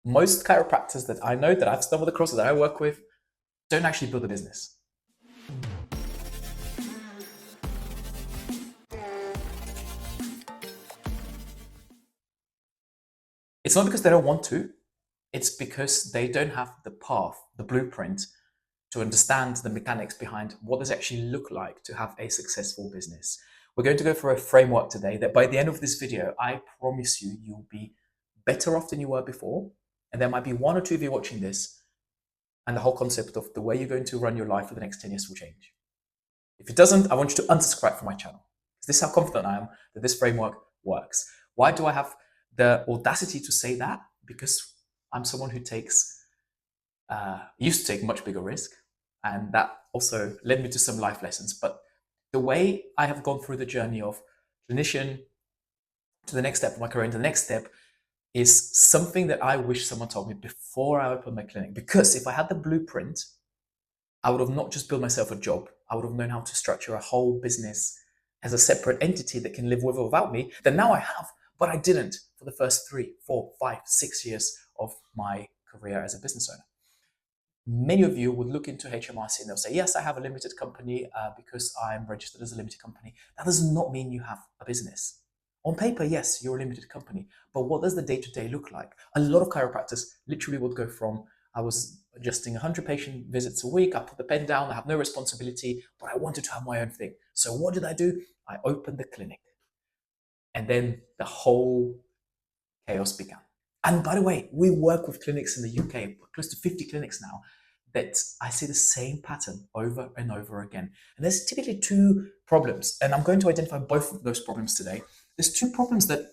Most chiropractors that I know, that I've stumbled across, that I work with, don't actually build a business. It's not because they don't want to, it's because they don't have the path, the blueprint to understand the mechanics behind what does it actually look like to have a successful business. We're going to go through a framework today that by the end of this video, I promise you, you'll be better off than you were before. And there might be one or two of you watching this, and the whole concept of the way you're going to run your life for the next 10 years will change. If it doesn't, I want you to unsubscribe from my channel. This is how confident I am that this framework works. Why do I have the audacity to say that? Because I'm someone who used to take much bigger risk, and that also led me to some life lessons. But the way I have gone through the journey of clinician to the next step of my career, and the next step is something that I wish someone told me before I opened my clinic. Because if I had the blueprint, I would have not just built myself a job, I would have known how to structure a whole business as a separate entity that can live with or without me. That now I have, but I didn't for the first 3, 4, 5, 6 years of my career as a business owner. Many of you would look into HMRC and they'll say, yes, I have a limited company because I'm registered as a limited company. That does not mean you have a business. On paper, yes, you're a limited company, but what does the day-to-day look like? A lot of chiropractors literally would go from, I was adjusting 100 patient visits a week, I put the pen down, I have no responsibility, but I wanted to have my own thing. So what did I do? I opened the clinic. And then the whole chaos began. And by the way, we work with clinics in the UK, close to 50 clinics now, that I see the same pattern over and over again. And there's typically two problems, and I'm going to identify both of those problems today. There's two problems that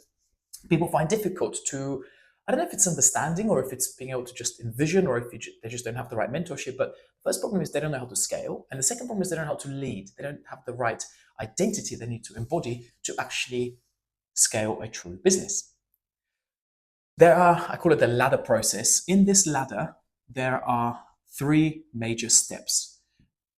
people find difficult to, I don't know if it's understanding or if it's being able to just envision or if they just don't have the right mentorship. But the first problem is they don't know how to scale. And the second problem is they don't know how to lead. They don't have the right identity they need to embody to actually scale a true business. There are, I call it the ladder process. In this ladder, there are 3 major steps.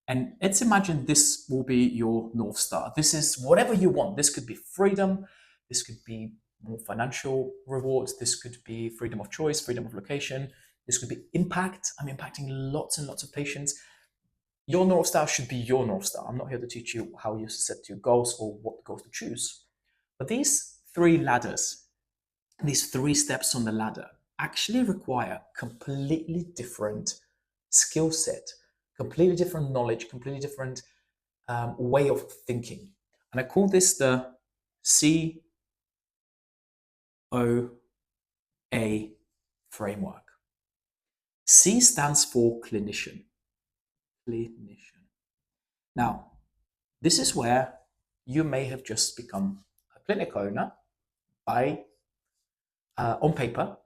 And let's imagine this will be your North Star. This is whatever you want. This could be freedom. This could be more financial rewards. This could be freedom of choice, freedom of location. This could be impact. I'm impacting lots and lots of patients. Your North Star should be your North Star. I'm not here to teach you how you set your goals or what goals to choose. But these 3 ladders, these 3 steps on the ladder actually require completely different skill set, completely different knowledge, completely different way of thinking. And I call this the COA framework. C stands for clinician. Clinician. Now, this is where you may have just become a clinic owner by on paper.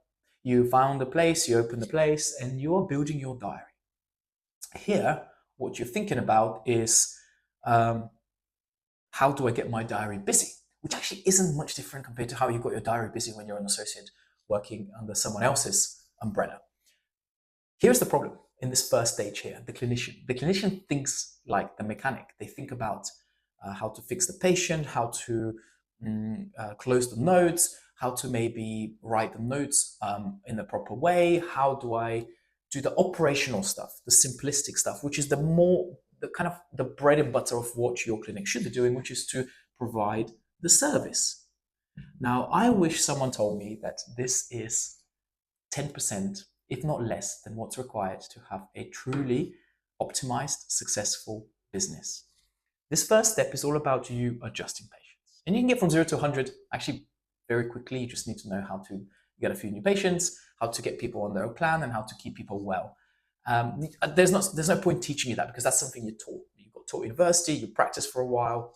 You found a place, you open the place, and you are building your diary. Here, what you're thinking about is how do I get my diary busy? Which actually isn't much different compared to how you got your diary busy when you're an associate working under someone else's umbrella. Here's the problem in this first stage here, the clinician. The clinician thinks like the mechanic. They think about how to fix the patient, how to close the notes, how to maybe write the notes in the proper way. How do I do the operational stuff, the simplistic stuff, which is the kind of the bread and butter of what your clinic should be doing, which is to provide the service. Now, I wish someone told me that this is 10%, if not less, than what's required to have a truly optimized, successful business. This first step is all about you adjusting patients. And you can get from 0 to 100 actually very quickly. You just need to know how to get a few new patients, how to get people on their plan, and how to keep people well. There's no point teaching you that because that's something you're taught. You got taught at university, you practice for a while.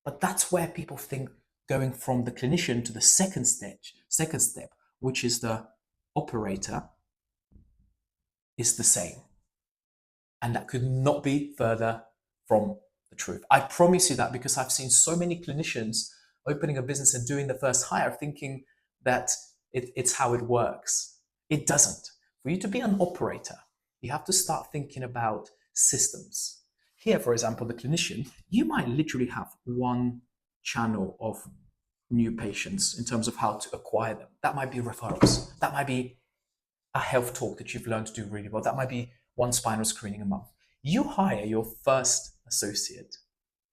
But that's where people think going from the clinician to the second step, which is the operator, is the same. And that could not be further from the truth. I promise you that because I've seen so many clinicians opening a business and doing the first hire thinking that it's how it works. It doesn't. For you to be an operator, you have to start thinking about systems. Here, for example, the clinician, you might literally have one channel of new patients in terms of how to acquire them. That might be referrals. That might be a health talk that you've learned to do really well. That might be one spinal screening a month. You hire your first associate,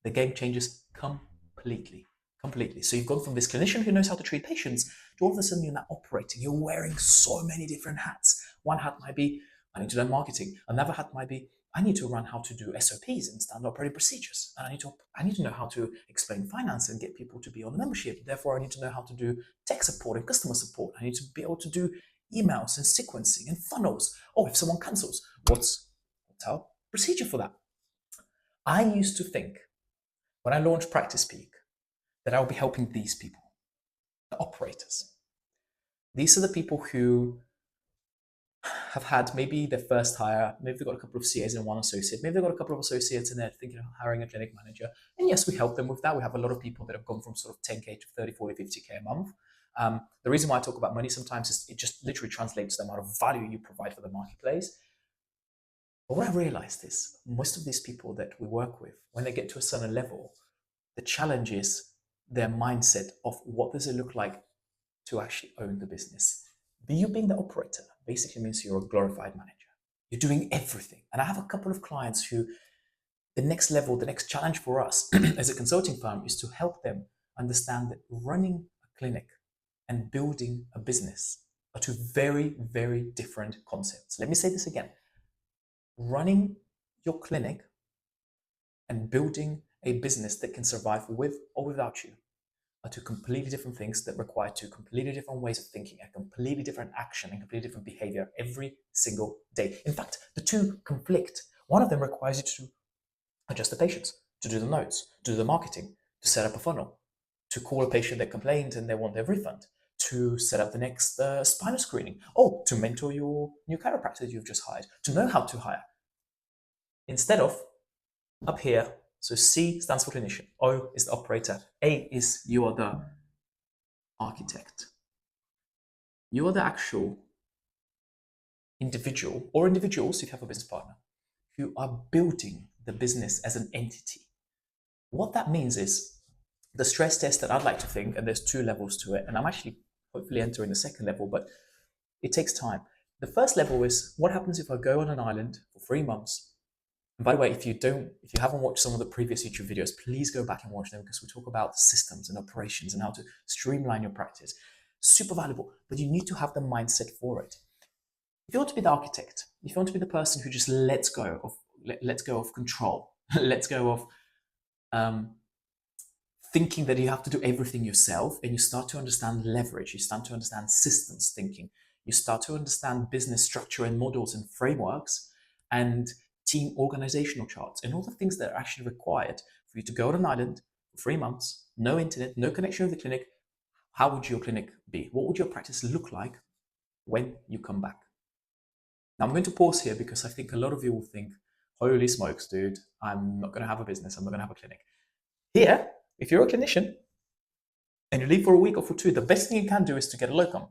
the game changes completely. Completely. So you've gone from this clinician who knows how to treat patients to all of a sudden you're now operating. You're wearing so many different hats. One hat might be, I need to learn marketing. Another hat might be, I need to learn how to do SOPs and standard operating procedures. And I need to know how to explain finance and get people to be on the membership. Therefore, I need to know how to do tech support and customer support. I need to be able to do emails and sequencing and funnels. Oh, if someone cancels, what's our procedure for that? I used to think when I launched Practice Peak that I'll be helping these people, the operators. These are the people who have had maybe their first hire, maybe they've got a couple of CAs and one associate, maybe they've got a couple of associates and they're thinking of hiring a clinic manager. And yes, we help them with that. We have a lot of people that have gone from sort of 10K to 30, 40, 50K a month. The reason why I talk about money sometimes is it just literally translates to the amount of value you provide for the marketplace. But what I realized is most of these people that we work with, when they get to a certain level, the challenge is their mindset of what does it look like to actually own the business. You being the operator basically means you're a glorified manager. You're doing everything. And I have a couple of clients who the next level, the next challenge for us as a consulting firm is to help them understand that running a clinic and building a business are two very, very different concepts. Let me say this again. Running your clinic and building a business that can survive with or without you are two completely different things that require two completely different ways of thinking, a completely different action and completely different behavior every single day. In fact, the two conflict. One of them requires you to adjust the patients, to do the notes, to do the marketing, to set up a funnel, to call a patient that complained and they want their refund, to set up the next spinal screening, to mentor your new chiropractor you've just hired, to know how to hire. Instead of up here, so C stands for clinician, O is the operator, A is you are the architect. You are the actual individual or individuals, if you have a business partner, who are building the business as an entity. What that means is the stress test that I'd like to think, and there's two levels to it, and I'm actually hopefully entering the second level, but it takes time. The first level is what happens if I go on an island for 3 months. And by the way, if you haven't watched some of the previous YouTube videos, please go back and watch them because we talk about systems and operations and how to streamline your practice. Super valuable, but you need to have the mindset for it. If you want to be the architect, if you want to be the person who just lets go of control, lets go of thinking that you have to do everything yourself, and you start to understand leverage, you start to understand systems thinking, you start to understand business structure and models and frameworks and team organizational charts and all the things that are actually required for you to go on an island for 3 months, no internet, no connection with the clinic. How would your clinic be? What would your practice look like when you come back? Now I'm going to pause here because I think a lot of you will think, holy smokes, dude, I'm not going to have a business, I'm not going to have a clinic. Here, if you're a clinician and you leave for a week or for 2, the best thing you can do is to get a locum.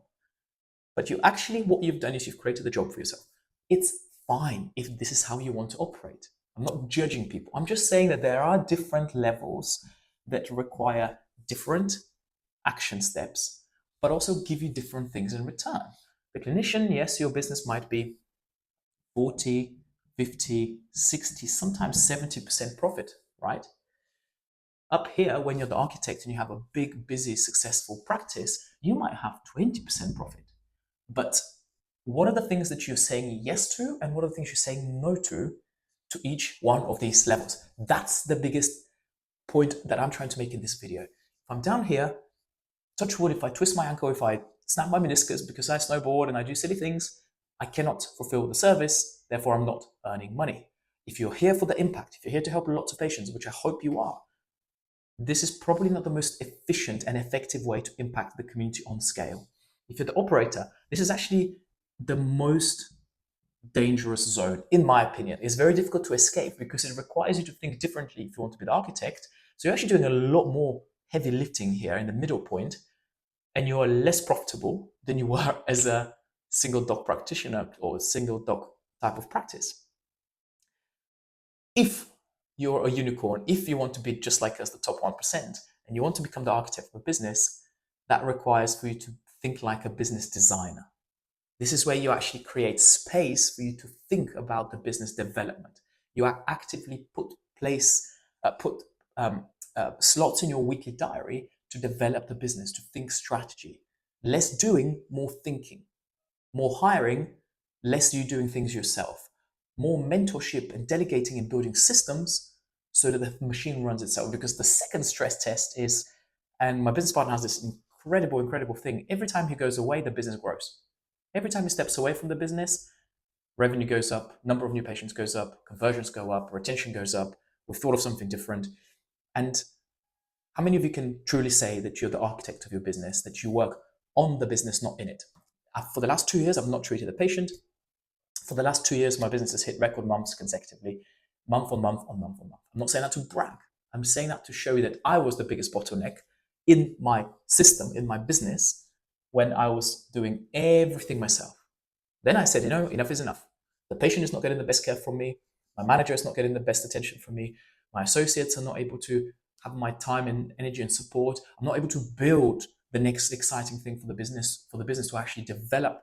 But what you've done is you've created a job for yourself. It's fine if this is how you want to operate. I'm not judging people. I'm just saying that there are different levels that require different action steps, but also give you different things in return. The clinician, yes, your business might be 40, 50, 60, sometimes 70% profit, right? Up here, when you're the architect and you have a big, busy, successful practice, you might have 20% profit. But what are the things that you're saying yes to, and what are the things you're saying no to each one of these levels? That's the biggest point that I'm trying to make in this video. If I'm down here, touch wood, if I twist my ankle, if I snap my meniscus because I snowboard and I do silly things, I cannot fulfill the service, therefore I'm not earning money. If you're here for the impact, if you're here to help lots of patients, which I hope you are, this is probably not the most efficient and effective way to impact the community on scale. If you're the operator, this is actually the most dangerous zone, in my opinion. It's very difficult to escape because it requires you to think differently if you want to be the architect. So you're actually doing a lot more heavy lifting here in the middle point, and you are less profitable than you were as a single doc practitioner or a single doc type of practice. If you're a unicorn, if you want to be just like us, the top 1%, and you want to become the architect of a business, that requires for you to think like a business designer. This is where you actually create space for you to think about the business development. You actively put slots in your weekly diary to develop the business, to think strategy. Less doing, more thinking. More hiring, less you doing things yourself. More mentorship and delegating and building systems so that the machine runs itself. Because the second stress test is, and my business partner has this incredible thing. Every time he goes away, the business grows. Every time he steps away from the business, revenue goes up, number of new patients goes up, conversions go up, retention goes up. We've thought of something different. And how many of you can truly say that you're the architect of your business, that you work on the business, not in it? For the last 2 years, I've not treated a patient. For the last 2 years, my business has hit record months consecutively, month on month on month on month. I'm not saying that to brag. I'm saying that to show you that I was the biggest bottleneck in my system, in my business, when I was doing everything myself. Then I said, enough is enough. The patient is not getting the best care from me. My manager is not getting the best attention from me. My associates are not able to have my time and energy and support. I'm not able to build the next exciting thing for the business to actually develop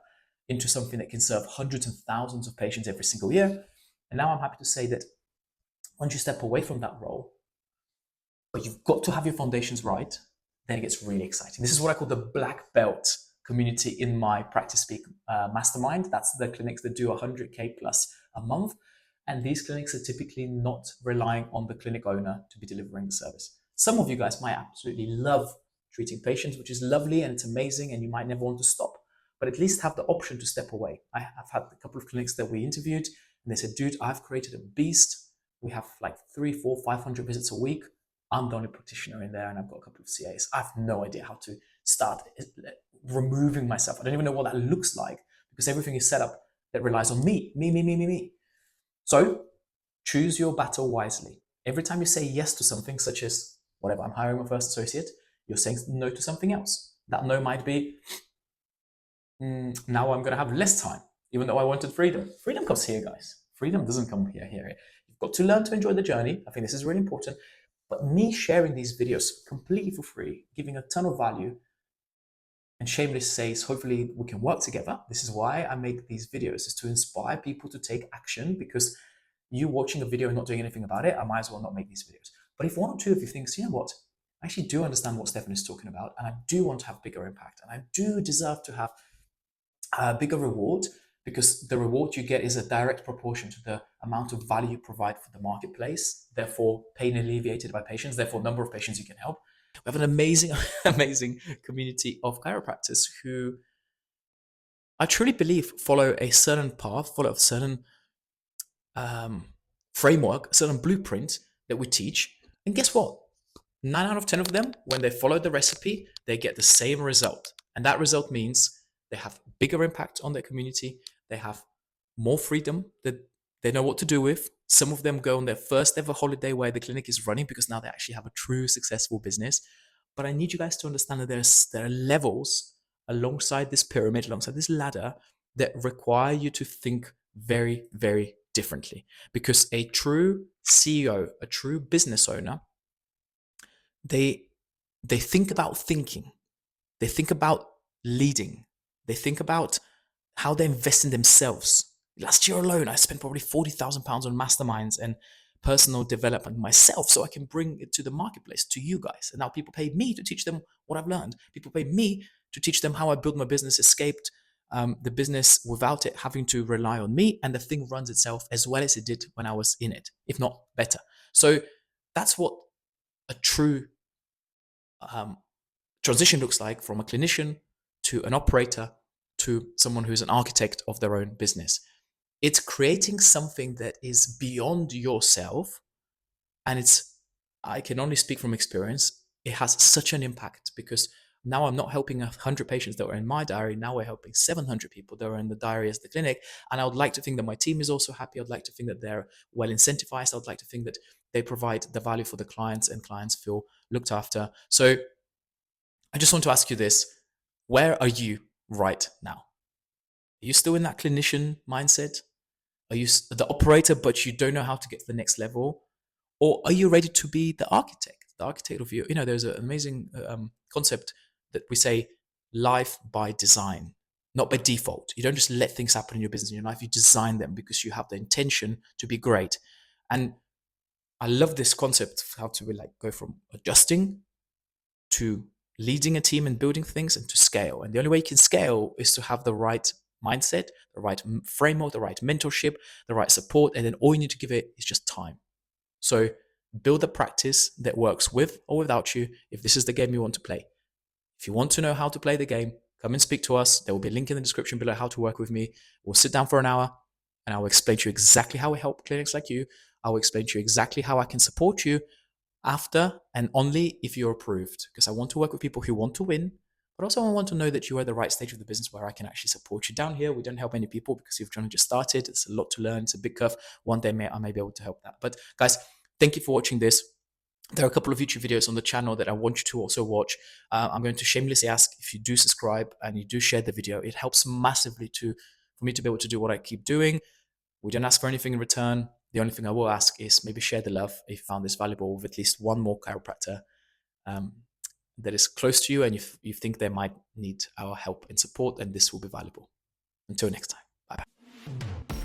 into something that can serve hundreds and thousands of patients every single year. And now I'm happy to say that once you step away from that role, but you've got to have your foundations right, then it gets really exciting. This is what I call the black belt community in my Practice Speak mastermind. That's the clinics that do 100K plus a month. And these clinics are typically not relying on the clinic owner to be delivering the service. Some of you guys might absolutely love treating patients, which is lovely and it's amazing, and you might never want to stop, but at least have the option to step away. I've had a couple of clinics that we interviewed, and they said, dude, I've created a beast. We have like 300, 400, 500 visits a week. I'm the only practitioner in there, and I've got a couple of CAs. I have no idea how to start removing myself. I don't even know what that looks like, because everything is set up that relies on me. So choose your battle wisely. Every time you say yes to something, such as whatever, I'm hiring my first associate, you're saying no to something else. That no might be, now I'm going to have less time, even though I wanted freedom. Freedom comes here, guys. Freedom doesn't come here. You've got to learn to enjoy the journey. I think this is really important. But me sharing these videos completely for free, giving a ton of value, and shameless says, hopefully we can work together. This is why I make these videos, is to inspire people to take action, because you watching a video and not doing anything about it, I might as well not make these videos. But if one or two of you thinks, you know what, I actually do understand what Stefan is talking about, and I do want to have bigger impact, and I do deserve to have a bigger reward, because the reward you get is a direct proportion to the amount of value you provide for the marketplace, therefore pain alleviated by patients, therefore number of patients you can help. We have an amazing community of chiropractors who I truly believe follow a certain path, follow a certain framework, a certain blueprint that we teach. And guess what? 9 out of 10 of them, when they follow the recipe, they get the same result. And that result means they have bigger impact on their community. They have more freedom that they know what to do with. Some of them go on their first ever holiday where the clinic is running, because now they actually have a true successful business. But I need you guys to understand that there are levels alongside this pyramid, alongside this ladder, that require you to think very differently. Because a true CEO, a true business owner, they think about thinking. They think about leading. They think about how they invest in themselves. Last year alone, I spent probably £40,000 on masterminds and personal development myself, so I can bring it to the marketplace, to you guys. And now people pay me to teach them what I've learned. People pay me to teach them how I built my business, escaped the business without it having to rely on me, and the thing runs itself as well as it did when I was in it, if not better. So that's what a true transition looks like, from a clinician to an operator to someone who's an architect of their own business. It's creating something that is beyond yourself, and I can only speak from experience, it has such an impact, because now I'm not helping 100 patients that were in my diary. Now we're helping 700 people that are in the diary as the clinic. And I would like to think that my team is also happy. I'd like to think that they're well incentivized. I'd like to think that they provide the value for the clients, and clients feel looked after. So I just want to ask you this. Where are you right now? Are you still in that clinician mindset? Are you the operator, but you don't know how to get to the next level? Or are you ready to be the architect the architect of your, there's an amazing concept that we say life by design, not by default. You don't just let things happen in your business, in your life. You design them because you have the intention to be great. And I love this concept of how to like go from adjusting to leading a team and building things and to scale. And the only way you can scale is to have the right mindset, the right framework, the right mentorship, the right support. And then all you need to give it is just time. So build a practice that works with or without you if this is the game you want to play. If you want to know how to play the game, come and speak to us. There will be a link in the description below how to work with me. We'll sit down for an hour and I will explain to you exactly how I help clinics like you. I will explain to you exactly how I can support you after and only if you're approved, because I want to work with people who want to win, but also I want to know that you are at the right stage of the business where I can actually support you. Down here, we don't help many people because you've just started. It's a lot to learn. It's a big curve. One day I may be able to help that. But guys, thank you for watching this. There are a couple of YouTube videos on the channel that I want you to also watch. I'm going to shamelessly ask if you do subscribe and you do share the video. It helps massively for me to be able to do what I keep doing. We don't ask for anything in return. The only thing I will ask is maybe share the love if you found this valuable with at least one more chiropractor that is close to you and you think they might need our help and support, and this will be valuable. Until next time, bye.